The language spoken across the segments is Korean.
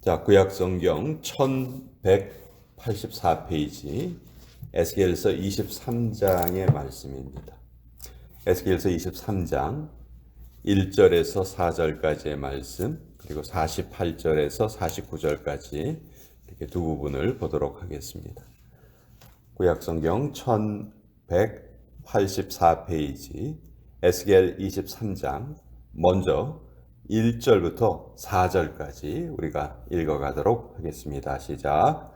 자, 구약성경 1184페이지 에스겔서 23장의 말씀입니다. 에스겔서 23장 1절에서 4절까지의 말씀, 그리고 48절에서 49절까지 이렇게 두 부분을 보도록 하겠습니다. 구약성경 1184페이지 에스겔 23장 먼저 1절부터 4절까지 우리가 읽어가도록 하겠습니다. 시작.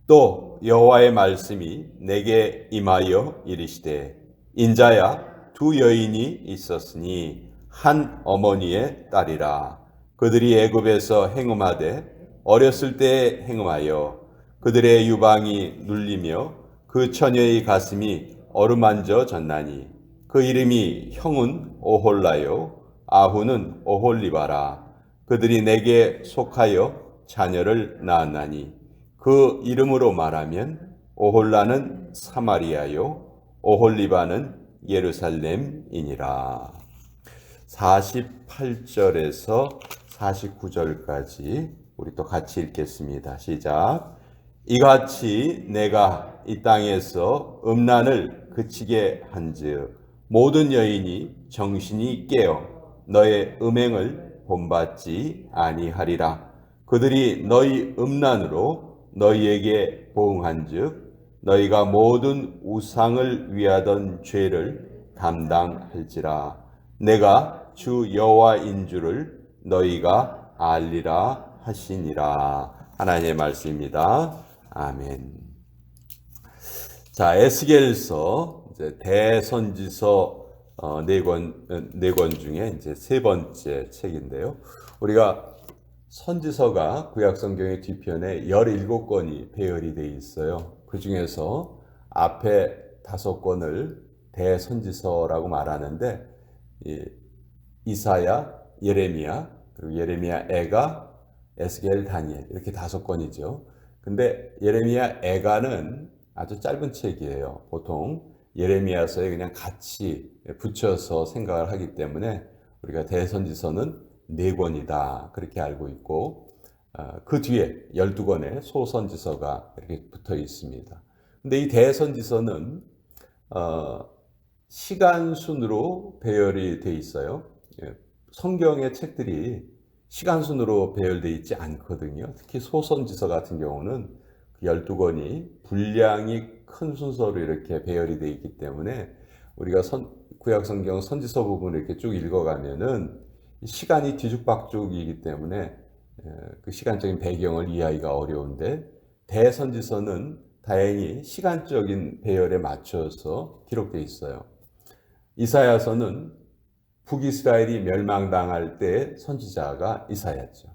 또 여호와의 말씀이 내게 임하여 이르시되 인자야, 두 여인이 있었으니 한 어머니의 딸이라. 그들이 애굽에서 행음하되 어렸을 때에 행음하여 그들의 유방이 눌리며 그 처녀의 가슴이 어루만져 졌나니 그 이름이 형은 오홀라요 아후는 오홀리바라. 그들이 내게 속하여 자녀를 낳았나니 그 이름으로 말하면 오홀라는 사마리아요 오홀리바는 예루살렘이니라. 48절에서 49절까지 우리 또 같이 읽겠습니다. 시작. 이같이 내가 이 땅에서 음란을 그치게 한즉 모든 여인이 정신이 깨어 너의 음행을 본받지 아니하리라. 그들이 너희 음란으로 너희에게 보응한즉 너희가 모든 우상을 위하던 죄를 감당할지라. 내가 주 여호와인 줄을 너희가 알리라 하시니라. 하나님의 말씀입니다. 아멘. 자, 에스겔서 대선지서 네 권 중에 이제 세 번째 책인데요. 우리가 선지서가 구약성경의 뒤편에 17권이 배열이 되어 있어요. 그 중에서 앞에 5권을 대선지서라고 말하는데 이사야, 예레미야, 그리고 예레미야 애가, 에스겔, 다니엘 이렇게 5권이죠. 근데 예레미야 애가는 아주 짧은 책이에요. 보통 예레미야서에 그냥 같이 붙여서 생각을 하기 때문에 우리가 대선지서는 4권이다 그렇게 알고 있고, 그 뒤에 12권의 소선지서가 이렇게 붙어 있습니다. 근데 이 대선지서는 시간 순으로 배열이 돼 있어요. 성경의 책들이 시간 순으로 배열되어 있지 않거든요. 특히 소선지서 같은 경우는 12권이 분량이 큰 순서로 이렇게 배열이 되어 있기 때문에 우리가 구약성경 선지서 부분을 이렇게 쭉 읽어가면은 시간이 뒤죽박죽이기 때문에 그 시간적인 배경을 이해하기가 어려운데, 대선지서는 다행히 시간적인 배열에 맞춰서 기록되어 있어요. 이사야서는 북이스라엘이 멸망당할 때 선지자가 이사야죠.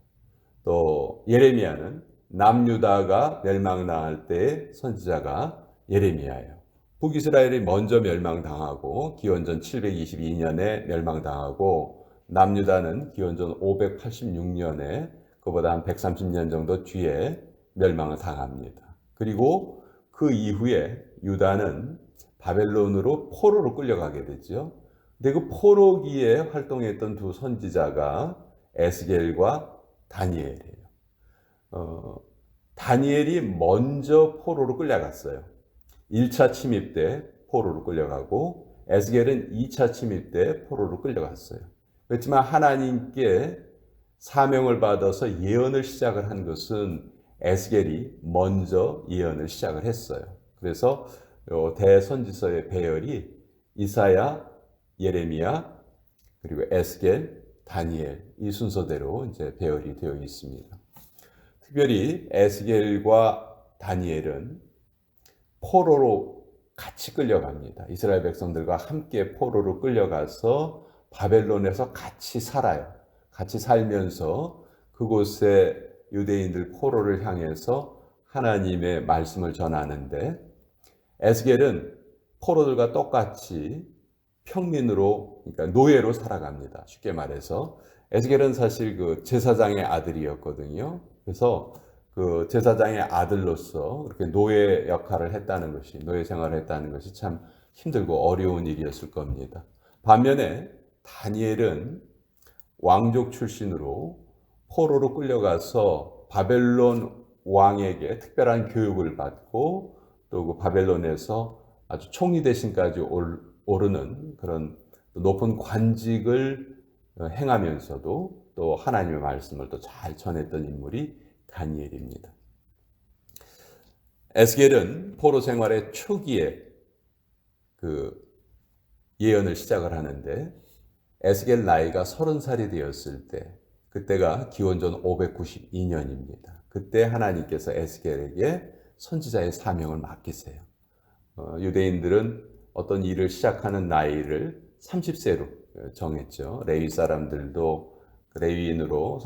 또 예레미야는 남유다가 멸망당할 때 선지자가 예레미야예요. 북이스라엘이 먼저 멸망당하고 기원전 722년에 멸망당하고, 남유다는 기원전 586년에 그보다 한 130년 정도 뒤에 멸망을 당합니다. 그리고 그 이후에 유다는 바벨론으로 포로로 끌려가게 되죠. 근데 그 포로기에 활동했던 두 선지자가 에스겔과 다니엘이에요. 다니엘이 먼저 포로로 끌려갔어요. 1차 침입 때 포로로 끌려가고, 에스겔은 2차 침입 때 포로로 끌려갔어요. 그렇지만 하나님께 사명을 받아서 예언을 시작을 한 것은 에스겔이 먼저 예언을 시작을 했어요. 그래서 대선지서의 배열이 이사야, 예레미야, 그리고 에스겔, 다니엘 이 순서대로 이제 배열이 되어 있습니다. 특별히 에스겔과 다니엘은 포로로 같이 끌려갑니다. 이스라엘 백성들과 함께 포로로 끌려가서 바벨론에서 같이 살아요. 같이 살면서 그곳에 유대인들 포로를 향해서 하나님의 말씀을 전하는데, 에스겔은 포로들과 똑같이 평민으로, 그러니까 노예로 살아갑니다. 쉽게 말해서 에스겔은 사실 그 제사장의 아들이었거든요. 그래서 그 제사장의 아들로서 이렇게 노예 역할을 했다는 것이, 노예 생활을 했다는 것이 참 힘들고 어려운 일이었을 겁니다. 반면에 다니엘은 왕족 출신으로 포로로 끌려가서 바벨론 왕에게 특별한 교육을 받고 또 그 바벨론에서 아주 총리 대신까지 오르는 그런 높은 관직을 행하면서도 또 하나님의 말씀을 또 잘 전했던 인물이 다니엘입니다. 에스겔은 포로 생활의 초기에 그 예언을 시작을 하는데 에스겔 나이가 30살이 되었을 때 그때가 기원전 592년입니다. 그때 하나님께서 에스겔에게 선지자의 사명을 맡기세요. 유대인들은 어떤 일을 시작하는 나이를 30세로 정했죠. 레위 사람들도 레위인으로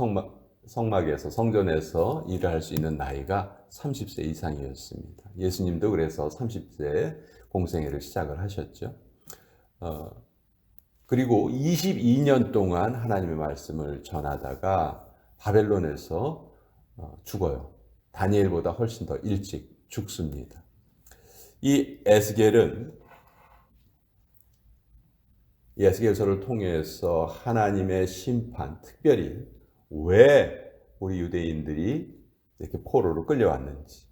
성막에서 성전에서 일을 할 수 있는 나이가 30세 이상이었습니다. 예수님도 그래서 30세에 공생애를 시작을 하셨죠. 그리고 22년 동안 하나님의 말씀을 전하다가 바벨론에서 죽어요. 다니엘보다 훨씬 더 일찍 죽습니다. 이 에스겔서를 통해서 하나님의 심판, 특별히 왜 우리 유대인들이 이렇게 포로로 끌려왔는지,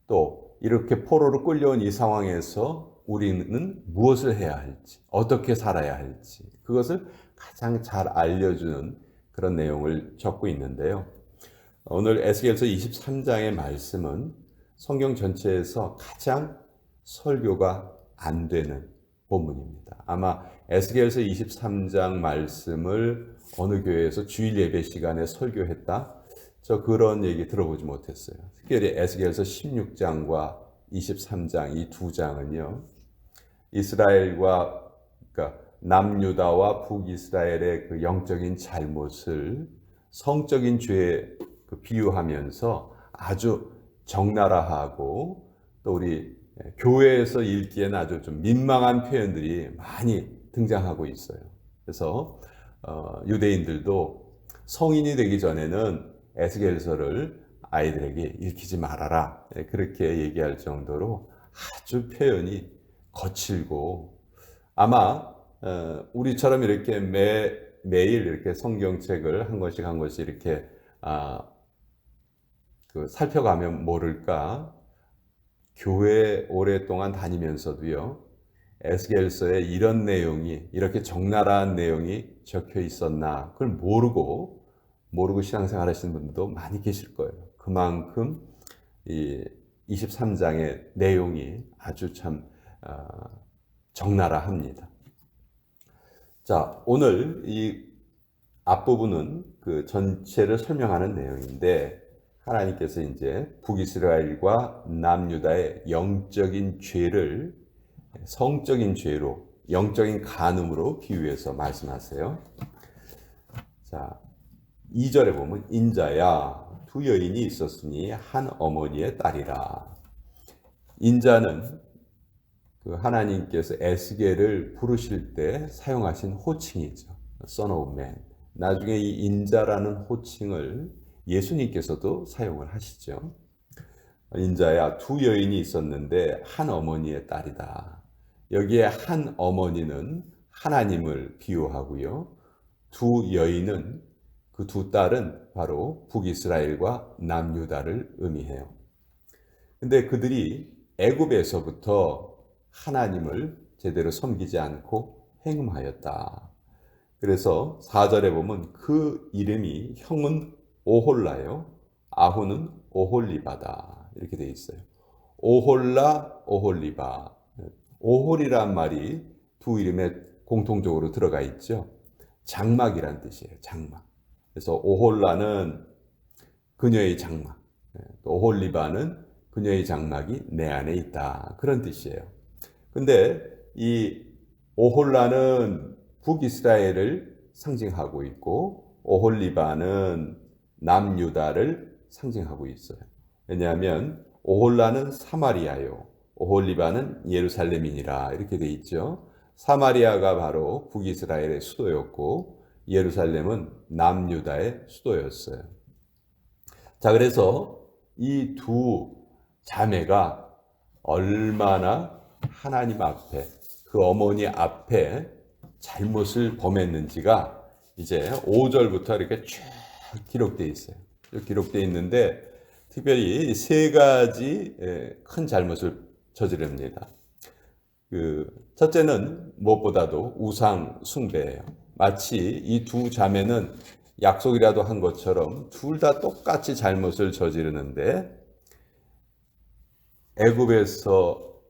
또 이렇게 포로로 끌려온 이 상황에서 우리는 무엇을 해야 할지, 어떻게 살아야 할지, 그것을 가장 잘 알려주는 그런 내용을 적고 있는데요. 오늘 에스겔서 23장의 말씀은 성경 전체에서 가장 설교가 안 되는 본문입니다. 아마 에스겔서 23장 말씀을 어느 교회에서 주일 예배 시간에 설교했다? 저 그런 얘기 들어보지 못했어요. 특별히 에스겔서 16장과 23장 이 두 장은요. 이스라엘과 그러니까 남유다와 북이스라엘의 그 영적인 잘못을 성적인 죄에 비유하면서 아주 적나라하고 또 우리 교회에서 읽기에는 아주 좀 민망한 표현들이 많이 등장하고 있어요. 그래서 유대인들도 성인이 되기 전에는 에스겔서를 아이들에게 읽히지 말아라 그렇게 얘기할 정도로 아주 표현이 거칠고 아마 우리처럼 이렇게 매일 이렇게 성경책을 한 권씩 이렇게 살펴가면 모를까 교회 오랫동안 다니면서도요 에스겔서에 이런 내용이 이렇게 적나라한 내용이 적혀 있었나 그걸 모르고 신앙생활 하시는 분들도 많이 계실 거예요. 그만큼 이 23장의 내용이 아주 참 적나라합니다. 자, 오늘 이 앞부분은 그 전체를 설명하는 내용인데 하나님께서 이제 북이스라엘과 남유다의 영적인 죄를 성적인 죄로 영적인 간음으로 비유해서 말씀하세요. 자, 2절에 보면 인자야 두 여인이 있었으니 한 어머니의 딸이라. 인자는 그 하나님께서 에스겔을 부르실 때 사용하신 호칭이죠. Son of Man. 나중에 이 인자라는 호칭을 예수님께서도 사용을 하시죠. 인자야 두 여인이 있었는데 한 어머니의 딸이다. 여기에 한 어머니는 하나님을 비유하고요. 두 여인은 그 두 딸은 바로 북이스라엘과 남유다를 의미해요. 근데 그들이 애굽에서부터 하나님을 제대로 섬기지 않고 행음하였다. 그래서 4절에 보면 그 이름이 형은 오홀라요. 아후는 오홀리바다. 이렇게 되어 있어요. 오홀라, 오홀리바. 오홀이란 말이 두 이름에 공통적으로 들어가 있죠. 장막이란 뜻이에요. 장막. 그래서 오홀라는 그녀의 장막. 오홀리바는 그녀의 장막이 내 안에 있다. 그런 뜻이에요. 근데 이 오홀라는 북이스라엘을 상징하고 있고 오홀리바는 남유다를 상징하고 있어요. 왜냐하면 오홀라는 사마리아요. 오홀리바는 예루살렘이니라 이렇게 돼 있죠. 사마리아가 바로 북이스라엘의 수도였고 예루살렘은 남유다의 수도였어요. 자, 그래서 이 두 자매가 얼마나 하나님 앞에 그 어머니 앞에 잘못을 범했는지가 이제 5절부터 이렇게 쭉 기록되어 있어요. 기록되어 있는데 특별히 세 가지 큰 잘못을 저지릅니다. 첫째는 무엇보다도 우상 숭배예요. 마치 이 두 자매는 약속이라도 한 것처럼 둘 다 똑같이 잘못을 저지르는데 애굽에서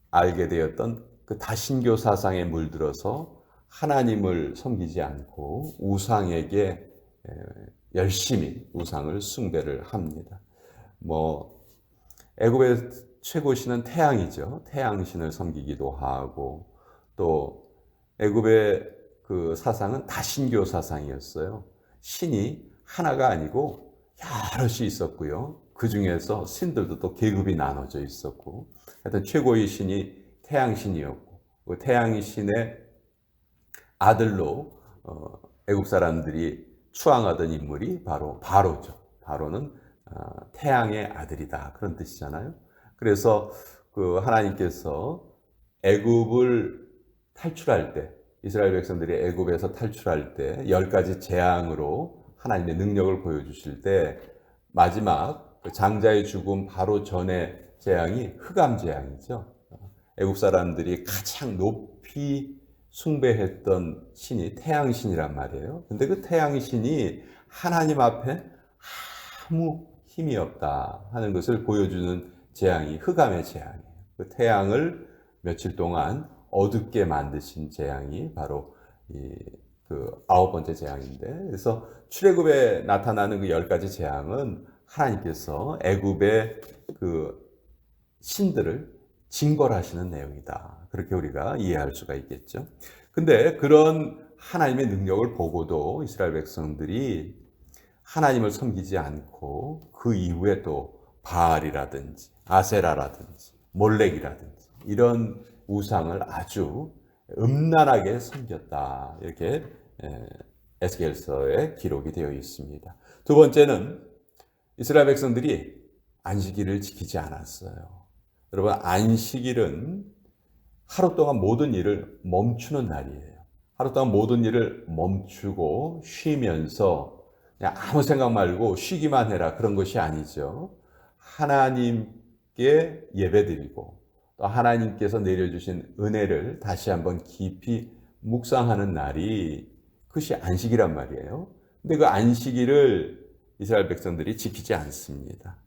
알게 되었던 그 다신교 사상에 물들어서 하나님을 섬기지 않고 우상에게 열심히 우상을 숭배를 합니다. 애굽의 최고신은 태양이죠. 태양신을 섬기기도 하고, 또 애굽의 그 사상은 다신교 사상이었어요. 신이 하나가 아니고 여럿이 있었고요. 그 중에서 신들도 또 계급이 나눠져 있었고, 하여튼 최고의 신이 태양신이었고, 그 태양신의 아들로 애굽 사람들이 추앙하던 인물이 바로 바로죠. 바로는 태양의 아들이다, 그런 뜻이잖아요. 그래서 그 하나님께서 애굽을 탈출할 때, 이스라엘 백성들이 애굽에서 탈출할 때 10가지 재앙으로 하나님의 능력을 보여주실 때 마지막 그 장자의 죽음 바로 전에 재앙이 흑암 재앙이죠. 애굽 사람들이 가장 높이 숭배했던 신이 태양신이란 말이에요. 근데 그 태양신이 하나님 앞에 아무 힘이 없다 하는 것을 보여주는 재앙이 흑암의 재앙이에요. 그 태양을 며칠 동안 어둡게 만드신 재앙이 바로 그 9번째 재앙인데, 그래서 출애굽에 나타나는 그 10가지 재앙은 하나님께서 애굽의 그 신들을 징벌하시는 내용이다. 그렇게 우리가 이해할 수가 있겠죠. 근데 그런 하나님의 능력을 보고도 이스라엘 백성들이 하나님을 섬기지 않고 그 이후에 또 바알이라든지 아세라라든지 몰렉이라든지 이런 우상을 아주 음란하게 섬겼다. 이렇게 에스겔서에 기록이 되어 있습니다. 두 번째는 이스라엘 백성들이 안식일을 지키지 않았어요. 여러분, 안식일은 하루 동안 모든 일을 멈추는 날이에요. 하루 동안 모든 일을 멈추고 쉬면서 그냥 아무 생각 말고 쉬기만 해라, 그런 것이 아니죠. 하나님께 예배드리고 또 하나님께서 내려주신 은혜를 다시 한번 깊이 묵상하는 날이 그것이 안식이란 말이에요. 근데 그 안식일을 이스라엘 백성들이 지키지 않습니다.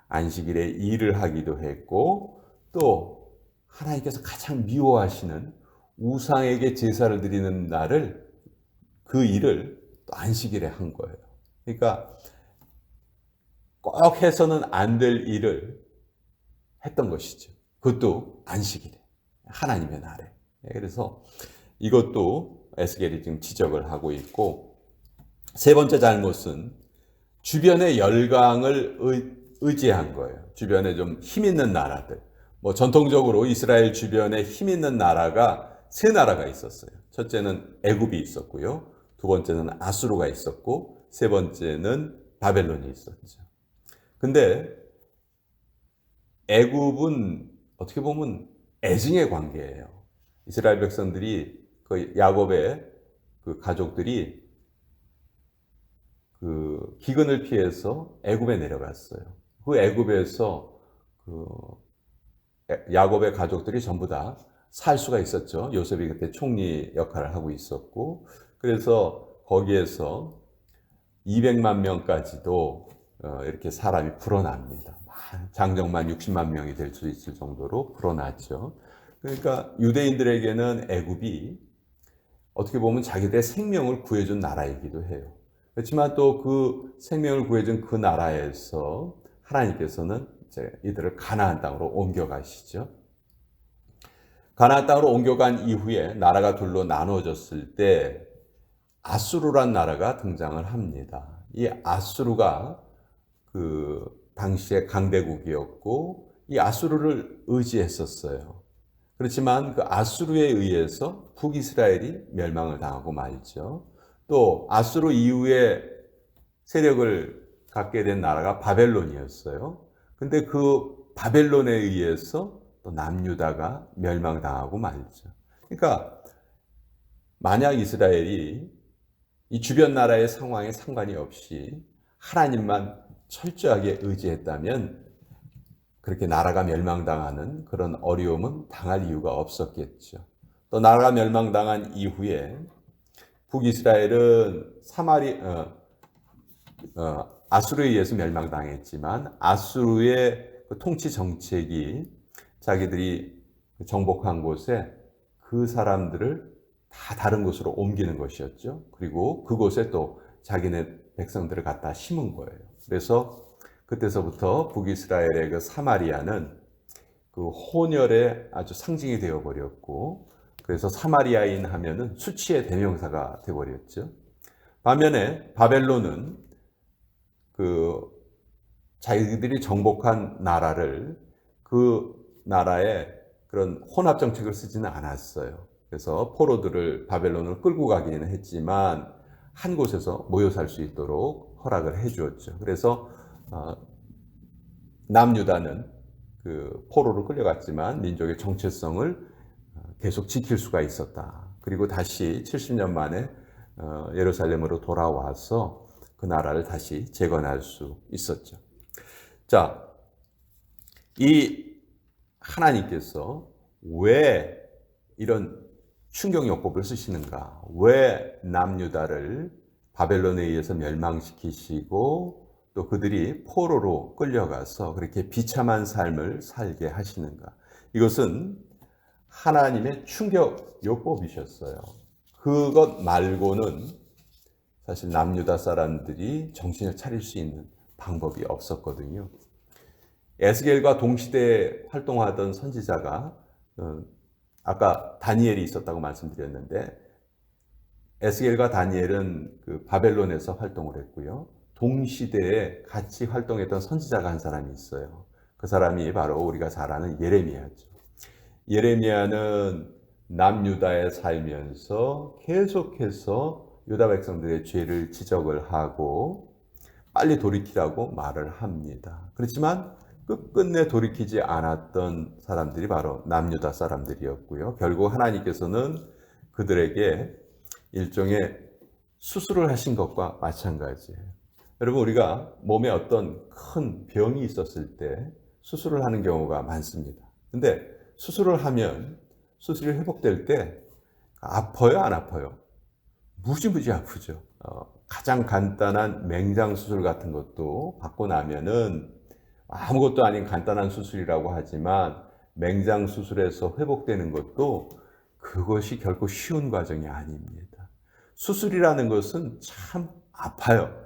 안식일에 일을 하기도 했고, 또 하나님께서 가장 미워하시는 우상에게 제사를 드리는 날을, 그 일을 또 안식일에 한 거예요. 그러니까 꼭 해서는 안 될 일을 했던 것이죠. 그것도 안식일에, 하나님의 날에. 그래서 이것도 에스겔이 지금 지적을 하고 있고, 세 번째 잘못은 주변의 열강을 의지한 거예요. 주변에 좀 힘 있는 나라들. 전통적으로 이스라엘 주변에 힘 있는 나라가 세 나라가 있었어요. 첫째는 애굽이 있었고요. 두 번째는 아수르가 있었고, 세 번째는 바벨론이 있었죠. 근데 애굽은 어떻게 보면 애증의 관계예요. 이스라엘 백성들이 그 야곱의 그 가족들이 그 기근을 피해서 애굽에 내려갔어요. 그 애굽에서 그 야곱의 가족들이 전부 다 살 수가 있었죠. 요셉이 그때 총리 역할을 하고 있었고, 그래서 거기에서 200만 명까지도 이렇게 사람이 불어납니다. 장정만 60만 명이 될 수 있을 정도로 불어났죠. 그러니까 유대인들에게는 애굽이 어떻게 보면 자기들의 생명을 구해준 나라이기도 해요. 그렇지만 또 그 생명을 구해준 그 나라에서 하나님께서는 이제 이들을 가나안 땅으로 옮겨가시죠. 가나안 땅으로 옮겨간 이후에 나라가 둘로 나눠졌을 때 아수르란 나라가 등장을 합니다. 이 아수르가 그 당시의 강대국이었고, 이 아수르를 의지했었어요. 그렇지만 그 아수르에 의해서 북이스라엘이 멸망을 당하고 말죠. 또 아수르 이후에 세력을 갖게 된 나라가 바벨론이었어요. 근데 그 바벨론에 의해서 또 남유다가 멸망당하고 말죠. 그러니까 만약 이스라엘이 이 주변 나라의 상황에 상관이 없이 하나님만 철저하게 의지했다면 그렇게 나라가 멸망당하는 그런 어려움은 당할 이유가 없었겠죠. 또 나라가 멸망당한 이후에 북이스라엘은 아수르에 의해서 멸망당했지만 아수르의 그 통치 정책이 자기들이 정복한 곳에 그 사람들을 다 다른 곳으로 옮기는 것이었죠. 그리고 그곳에 또 자기네 백성들을 갖다 심은 거예요. 그래서 그때서부터 북이스라엘의 그 사마리아는 그 혼혈의 아주 상징이 되어 버렸고, 그래서 사마리아인 하면은 수치의 대명사가 되어 버렸죠. 반면에 바벨론은 그 자기들이 정복한 나라를 그 나라에 그런 혼합 정책을 쓰지는 않았어요. 그래서 포로들을 바벨론을 끌고 가기는 했지만 한 곳에서 모여 살 수 있도록 허락을 해 주었죠. 그래서 남유다는 그 포로로 끌려갔지만 민족의 정체성을 계속 지킬 수가 있었다. 그리고 다시 70년 만에 예루살렘으로 돌아와서 그 나라를 다시 재건할 수 있었죠. 자, 이 하나님께서 왜 이런 충격요법을 쓰시는가? 왜 남유다를 바벨론에 의해서 멸망시키시고 또 그들이 포로로 끌려가서 그렇게 비참한 삶을 살게 하시는가? 이것은 하나님의 충격요법이셨어요. 그것 말고는 사실 남유다 사람들이 정신을 차릴 수 있는 방법이 없었거든요. 에스겔과 동시대에 활동하던 선지자가 아까 다니엘이 있었다고 말씀드렸는데, 에스겔과 다니엘은 그 바벨론에서 활동을 했고요. 동시대에 같이 활동했던 선지자가 한 사람이 있어요. 그 사람이 바로 우리가 잘 아는 예레미야죠. 예레미야는 남유다에 살면서 계속해서 유다 백성들의 죄를 지적을 하고 빨리 돌이키라고 말을 합니다. 그렇지만 끝끝내 돌이키지 않았던 사람들이 바로 남유다 사람들이었고요. 결국 하나님께서는 그들에게 일종의 수술을 하신 것과 마찬가지예요. 여러분, 우리가 몸에 어떤 큰 병이 있었을 때 수술을 하는 경우가 많습니다. 근데 수술을 하면 수술이 회복될 때 아파요, 안 아파요? 무지무지 아프죠. 가장 간단한 맹장 수술 같은 것도 받고 나면은 아무것도 아닌 간단한 수술이라고 하지만 맹장 수술에서 회복되는 것도 그것이 결코 쉬운 과정이 아닙니다. 수술이라는 것은 참 아파요.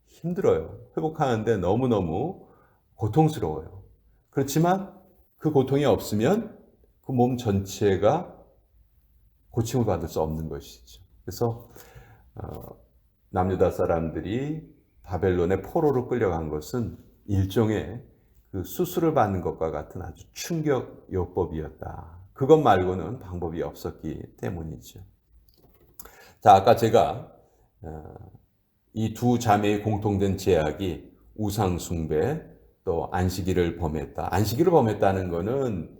힘들어요. 회복하는데 너무너무 고통스러워요. 그렇지만 그 고통이 없으면 그 몸 전체가 고침을 받을 수 없는 것이죠. 그래서 남유다 사람들이 바벨론의 포로로 끌려간 것은 일종의 그 수술을 받는 것과 같은 아주 충격요법이었다. 그것 말고는 방법이 없었기 때문이죠. 자, 아까 제가 이 두 자매의 공통된 제약이 우상숭배 또 안식일을 범했다. 안식일을 범했다는 것은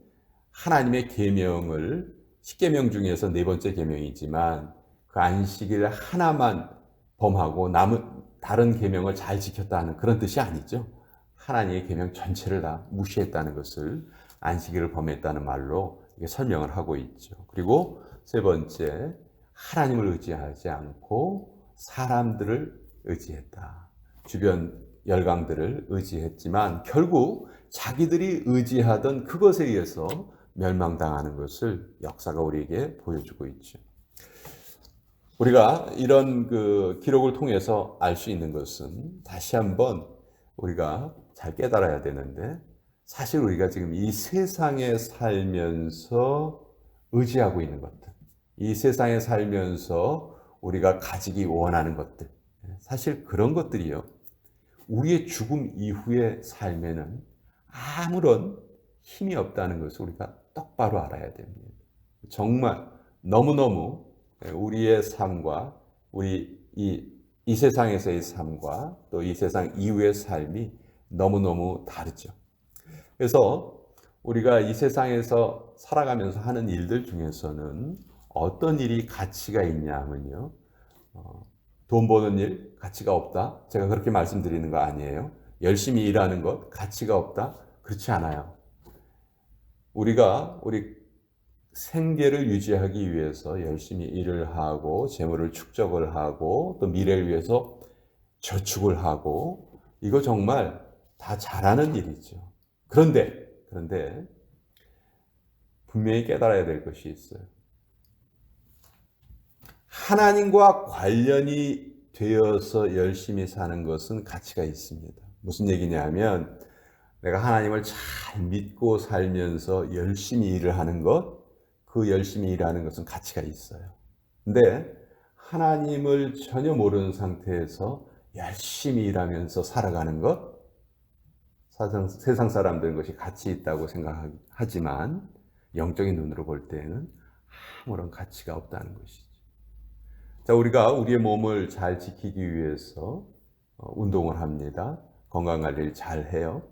하나님의 계명을 10계명 중에서 네 번째 계명이지만 그 안식일 하나만 범하고 남은 다른 계명을 잘 지켰다는 그런 뜻이 아니죠. 하나님의 계명 전체를 다 무시했다는 것을 안식일을 범했다는 말로 설명을 하고 있죠. 그리고 세 번째, 하나님을 의지하지 않고 사람들을 의지했다. 주변 열강들을 의지했지만 결국 자기들이 의지하던 그것에 의해서 멸망당하는 것을 역사가 우리에게 보여주고 있죠. 우리가 이런 그 기록을 통해서 알 수 있는 것은 다시 한번 우리가 잘 깨달아야 되는데, 사실 우리가 지금 이 세상에 살면서 의지하고 있는 것들, 이 세상에 살면서 우리가 가지기 원하는 것들, 사실 그런 것들이요, 우리의 죽음 이후의 삶에는 아무런 힘이 없다는 것을 우리가 똑바로 알아야 됩니다. 정말 너무너무 우리의 삶과 우리 이 세상에서의 삶과 또 이 세상 이후의 삶이 너무너무 다르죠. 그래서 우리가 이 세상에서 살아가면서 하는 일들 중에서는 어떤 일이 가치가 있냐 하면요, 돈 버는 일 가치가 없다. 제가 그렇게 말씀드리는 거 아니에요. 열심히 일하는 것 가치가 없다. 그렇지 않아요. 우리 생계를 유지하기 위해서 열심히 일을 하고 재물을 축적을 하고 또 미래를 위해서 저축을 하고 이거 정말 다 잘하는 일이죠. 그런데 분명히 깨달아야 될 것이 있어요. 하나님과 관련이 되어서 열심히 사는 것은 가치가 있습니다. 무슨 얘기냐면 내가 하나님을 잘 믿고 살면서 열심히 일을 하는 것, 그 열심히 일하는 것은 가치가 있어요. 근데 하나님을 전혀 모르는 상태에서 열심히 일하면서 살아가는 것, 세상 사람들은 것이 가치 있다고 생각하지만 영적인 눈으로 볼 때는 아무런 가치가 없다는 것이죠. 자, 우리가 우리의 몸을 잘 지키기 위해서 운동을 합니다. 건강관리를 잘 해요.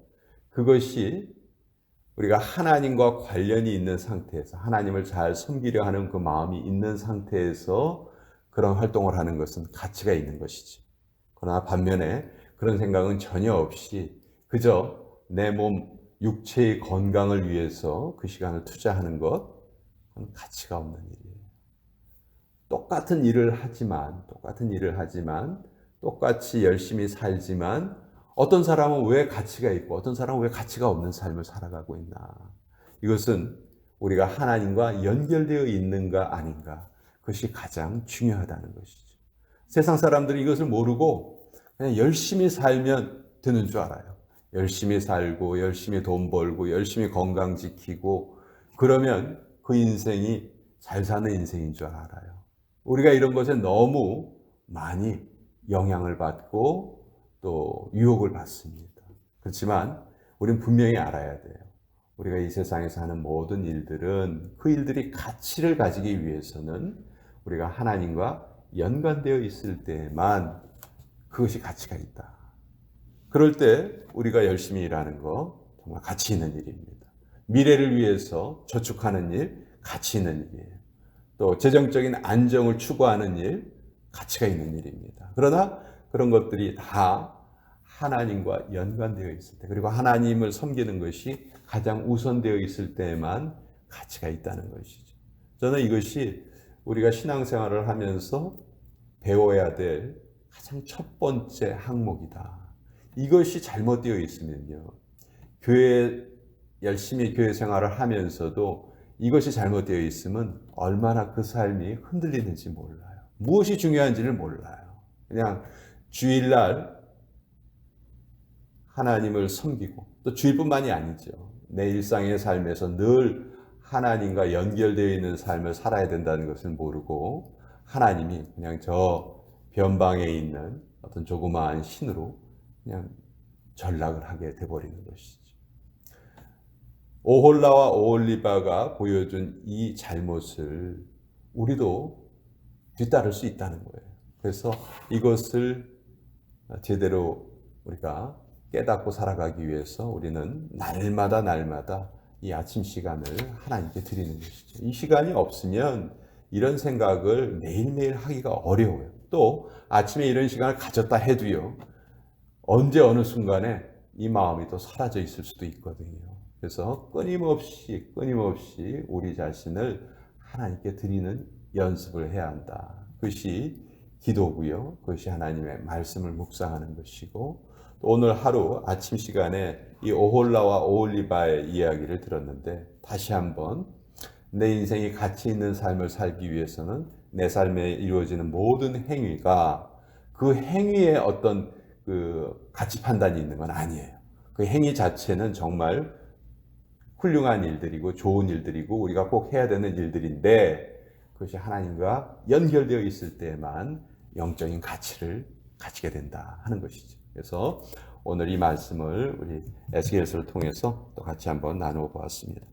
그것이 우리가 하나님과 관련이 있는 상태에서 하나님을 잘 섬기려 하는 그 마음이 있는 상태에서 그런 활동을 하는 것은 가치가 있는 것이지. 그러나 반면에 그런 생각은 전혀 없이 그저 내 몸, 육체의 건강을 위해서 그 시간을 투자하는 것, 그건 가치가 없는 일이에요. 똑같은 일을 하지만, 똑같이 열심히 살지만, 어떤 사람은 왜 가치가 있고, 어떤 사람은 왜 가치가 없는 삶을 살아가고 있나. 이것은 우리가 하나님과 연결되어 있는가 아닌가. 그것이 가장 중요하다는 것이죠. 세상 사람들이 이것을 모르고 그냥 열심히 살면 되는 줄 알아요. 열심히 살고, 열심히 돈 벌고, 열심히 건강 지키고, 그러면 그 인생이 잘 사는 인생인 줄 알아요. 우리가 이런 것에 너무 많이 영향을 받고 또 유혹을 받습니다. 그렇지만 우리는 분명히 알아야 돼요. 우리가 이 세상에서 하는 모든 일들은 그 일들이 가치를 가지기 위해서는 우리가 하나님과 연관되어 있을 때만 그것이 가치가 있다. 그럴 때 우리가 열심히 일하는 거 정말 가치 있는 일입니다. 미래를 위해서 저축하는 일, 가치 있는 일이에요. 또 재정적인 안정을 추구하는 일, 가치가 있는 일입니다. 그러나 그런 것들이 다 하나님과 연관되어 있을 때, 그리고 하나님을 섬기는 것이 가장 우선되어 있을 때만 가치가 있다는 것이죠. 저는 이것이 우리가 신앙생활을 하면서 배워야 될 가장 첫 번째 항목이다. 이것이 잘못되어 있으면요, 열심히 교회 생활을 하면서도 이것이 잘못되어 있으면 얼마나 그 삶이 흔들리는지 몰라요. 무엇이 중요한지를 몰라요. 그냥 주일날 하나님을 섬기고, 또 주일뿐만이 아니죠. 내 일상의 삶에서 늘 하나님과 연결되어 있는 삶을 살아야 된다는 것을 모르고 하나님이 그냥 저 변방에 있는 어떤 조그마한 신으로 그냥 전락을 하게 돼버리는 것이죠. 오홀라와 오홀리바가 보여준 이 잘못을 우리도 뒤따를 수 있다는 거예요. 그래서 이것을 제대로 우리가 깨닫고 살아가기 위해서 우리는 날마다 이 아침 시간을 하나님께 드리는 것이죠. 이 시간이 없으면 이런 생각을 매일매일 하기가 어려워요. 또 아침에 이런 시간을 가졌다 해도요, 언제 어느 순간에 이 마음이 또 사라져 있을 수도 있거든요. 그래서 끊임없이 우리 자신을 하나님께 드리는 연습을 해야 한다. 그것이 기도고요. 그것이 하나님의 말씀을 묵상하는 것이고, 또 오늘 하루 아침 시간에 이 오홀라와 오홀리바의 이야기를 들었는데 다시 한번 내 인생이 가치 있는 삶을 살기 위해서는 내 삶에 이루어지는 모든 행위가 그 행위에 어떤 그 가치 판단이 있는 건 아니에요. 그 행위 자체는 정말 훌륭한 일들이고 좋은 일들이고 우리가 꼭 해야 되는 일들인데 그것이 하나님과 연결되어 있을 때만 영적인 가치를 가지게 된다 하는 것이죠. 그래서 오늘 이 말씀을 우리 에스겔서를 통해서 또 같이 한번 나누어 보았습니다.